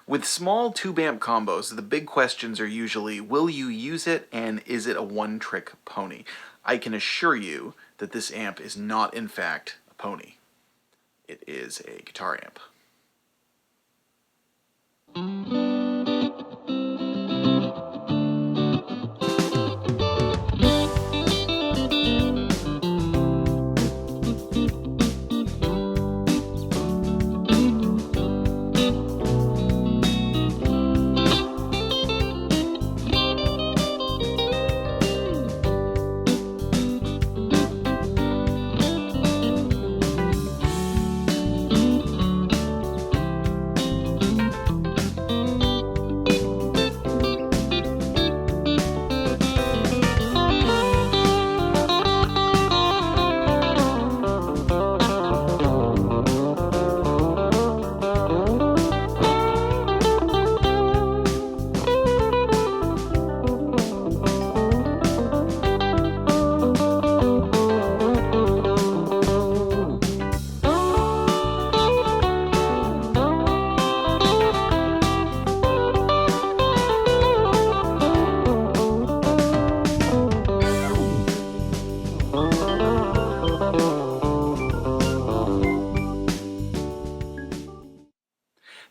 With small tube amp combos, the big questions are usually, will you use it and is it a one-trick pony? I can assure you that this amp is not in fact a pony. It is a guitar amp.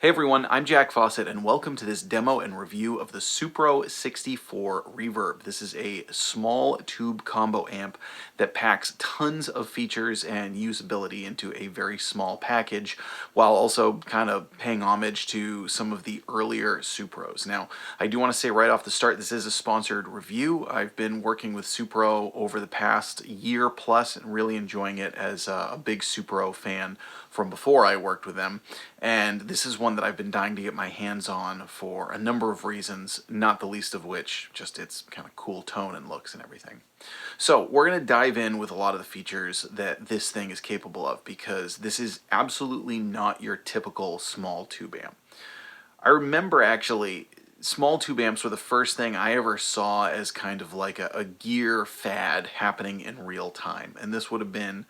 Hey everyone, I'm Jack Fossett and welcome to this demo and review of the Supro 64 Reverb. This is a small tube combo amp that packs tons of features and usability into a very small package while also kind of paying homage to some of the earlier Supros. Now, I do want to say right off the start, this is a sponsored review. I've been working with Supro over the past year plus and really enjoying it as a big Supro fan from before I worked with them, and this is one that I've been dying to get my hands on for a number of reasons, not the least of which just its kind of cool tone and looks and everything. So we're going to dive in with a lot of the features that this thing is capable of, because this is absolutely not your typical small tube amp. I remember actually small tube amps were the first thing I ever saw as kind of like a gear fad happening in real time, and this would have been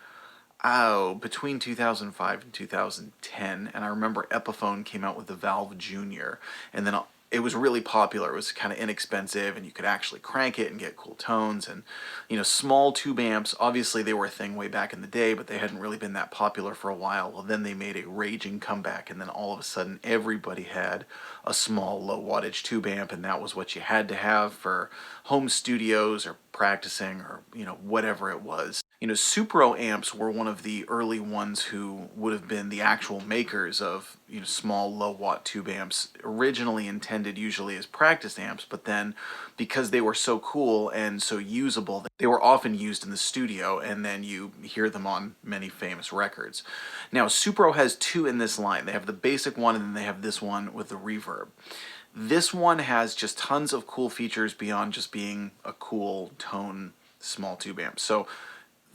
between 2005 and 2010, and I remember Epiphone came out with the Valve Junior, and then it was really popular. It was kind of inexpensive, and you could actually crank it and get cool tones. And you know, small tube amps, obviously they were a thing way back in the day, but they hadn't really been that popular for a while. Well, then they made a raging comeback, and then all of a sudden everybody had a small low wattage tube amp, and that was what you had to have for home studios or practicing or, you know, whatever it was. You know, Supro amps were one of the early ones who would have been the actual makers of, you know, small low watt tube amps, originally intended usually as practice amps, but then because they were so cool and so usable, they were often used in the studio, and then you hear them on many famous records. Now, Supro has two in this line. They have the basic one, and then they have this one with the reverb. This one has just tons of cool features beyond just being a cool tone small tube amp. So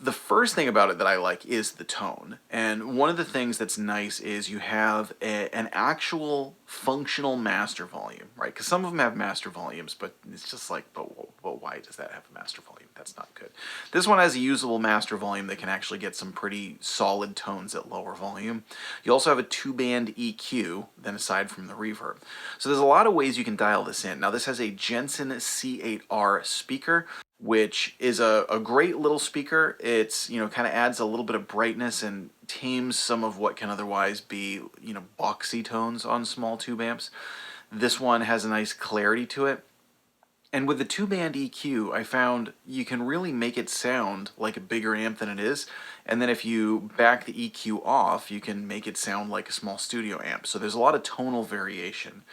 the first thing about it that I like is the tone, and one of the things that's nice is you have an actual functional master volume, right? Because some of them have master volumes, but it's just like, but why does that have a master volume? That's not good. This one has a usable master volume that can actually get some pretty solid tones at lower volume. You also have a two-band EQ, then aside from the reverb. So there's a lot of ways you can dial this in. Now this has a Jensen C8R speaker, which is a great little speaker. It's, you know, kind of adds a little bit of brightness and tames some of what can otherwise be, you know, boxy tones on small tube amps. This one has a nice clarity to it. And with the two-band EQ, I found you can really make it sound like a bigger amp than it is. And then if you back the EQ off, you can make it sound like a small studio amp. So there's a lot of tonal variation.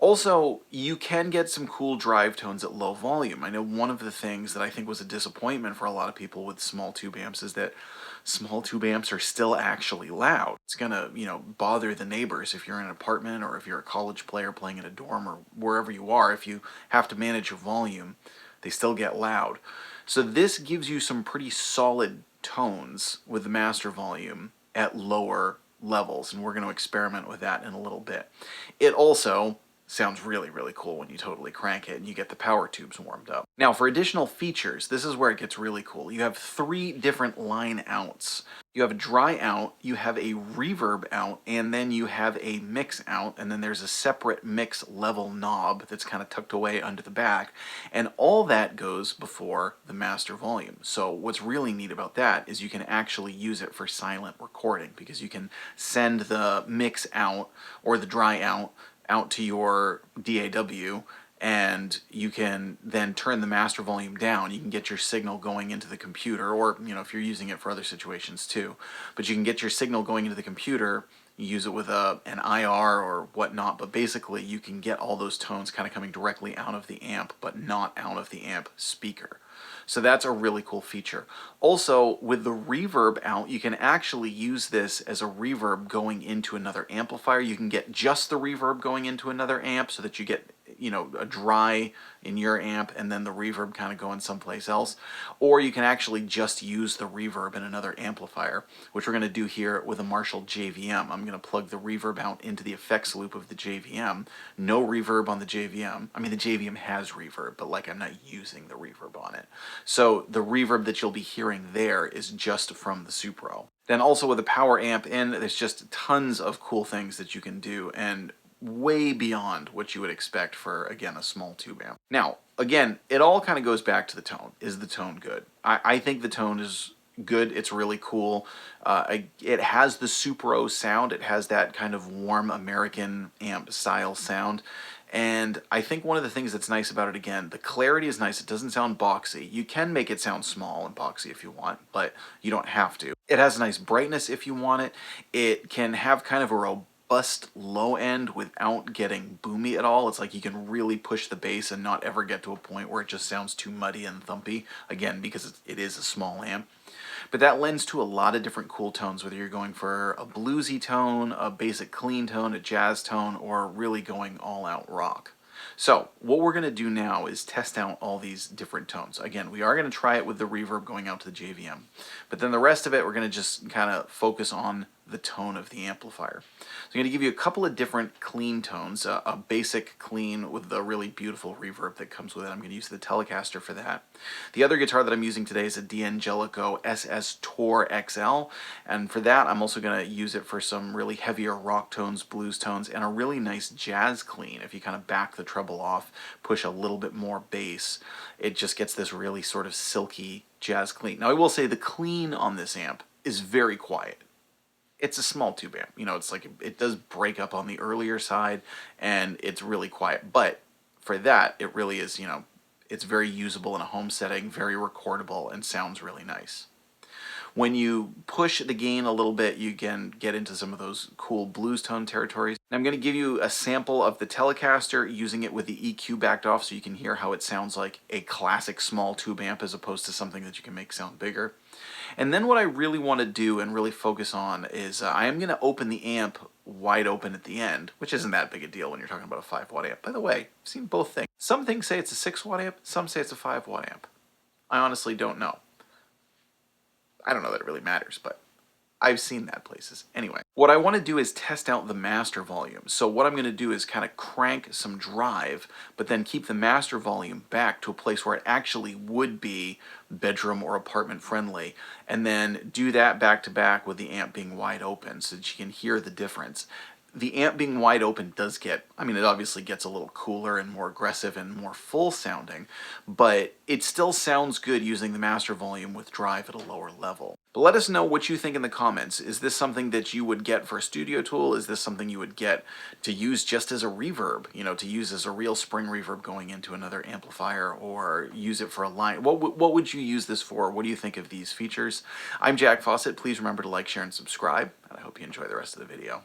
Also, you can get some cool drive tones at low volume. I know one of the things that I think was a disappointment for a lot of people with small tube amps is that small tube amps are still actually loud. It's gonna, you know, bother the neighbors if you're in an apartment or if you're a college player playing in a dorm or wherever you are. If you have to manage your volume, they still get loud. So this gives you some pretty solid tones with the master volume at lower levels, and we're going to experiment with that in a little bit. It also sounds really, really cool when you totally crank it and you get the power tubes warmed up. Now, for additional features, this is where it gets really cool. You have 3 different line outs. You have a dry out, you have a reverb out, and then you have a mix out, and then there's a separate mix level knob that's kind of tucked away under the back, and all that goes before the master volume. So what's really neat about that is you can actually use it for silent recording, because you can send the mix out or the dry out to your DAW, and you can then turn the master volume down. You can get your signal going into the computer, or if you're using it for other situations too. But you can get your signal going into the computer, you use it with an IR or whatnot, but basically you can get all those tones kind of coming directly out of the amp, but not out of the amp speaker. So that's a really cool feature. Also, with the reverb out, you can actually use this as a reverb going into another amplifier. You can get just the reverb going into another amp so that you get a dry in your amp and then the reverb kind of going someplace else. Or you can actually just use the reverb in another amplifier, which we're going to do here with a Marshall JVM. I'm going to plug the reverb out into the effects loop of the JVM. No reverb on the JVM. I mean, the JVM has reverb, but like I'm not using the reverb on it. So the reverb that you'll be hearing there is just from the Supro. Then also with a power amp in, there's just tons of cool things that you can do, and way beyond what you would expect for, again, a small tube amp. Now, again, it all kind of goes back to the tone. Is the tone good? I think the tone is good. It's really cool. It has the Supro sound. It has that kind of warm American amp style sound. And I think one of the things that's nice about it, again, the clarity is nice. It doesn't sound boxy. You can make it sound small and boxy if you want, but you don't have to. It has a nice brightness if you want it. It can have kind of a robust low end without getting boomy at all. It's like you can really push the bass and not ever get to a point where it just sounds too muddy and thumpy, again, because it is a small amp. But that lends to a lot of different cool tones, whether you're going for a bluesy tone, a basic clean tone, a jazz tone, or really going all out rock. So what we're going to do now is test out all these different tones. Again, we are going to try it with the reverb going out to the JVM, but then the rest of it we're going to just kind of focus on the tone of the amplifier. So I'm going to give you a couple of different clean tones, a basic clean with the really beautiful reverb that comes with it. I'm going to use the Telecaster for that. The other guitar that I'm using today is a D'Angelico SS Tour XL, and for that I'm also going to use it for some really heavier rock tones, blues tones, and a really nice jazz clean. If you kind of back the treble off, push a little bit more bass, it just gets this really sort of silky jazz clean. Now I will say the clean on this amp is very quiet. It's a small tube amp, it's like it does break up on the earlier side and it's really quiet, but for that it really is, it's very usable in a home setting, very recordable, and sounds really nice. When you push the gain a little bit, you can get into some of those cool blues tone territories. And I'm going to give you a sample of the Telecaster using it with the EQ backed off so you can hear how it sounds like a classic small tube amp as opposed to something that you can make sound bigger. And then what I really want to do and really focus on is I am going to open the amp wide open at the end, which isn't that big a deal when you're talking about a 5-watt amp. By the way, I've seen both things. Some things say it's a 6-watt amp, some say it's a 5-watt amp. I honestly don't know. I don't know that it really matters, but I've seen that places. Anyway, what I want to do is test out the master volume. So what I'm going to do is kind of crank some drive, but then keep the master volume back to a place where it actually would be bedroom or apartment friendly, and then do that back to back with the amp being wide open so that you can hear the difference. The amp being wide open does get, it obviously gets a little cooler and more aggressive and more full sounding, but it still sounds good using the master volume with drive at a lower level. But let us know what you think in the comments. Is this something that you would get for a studio tool? Is this something you would get to use just as a reverb, to use as a real spring reverb going into another amplifier, or use it for a line? What would you use this for? What do you think of these features? I'm Jack Fossett. Please remember to like, share, and subscribe, and I hope you enjoy the rest of the video.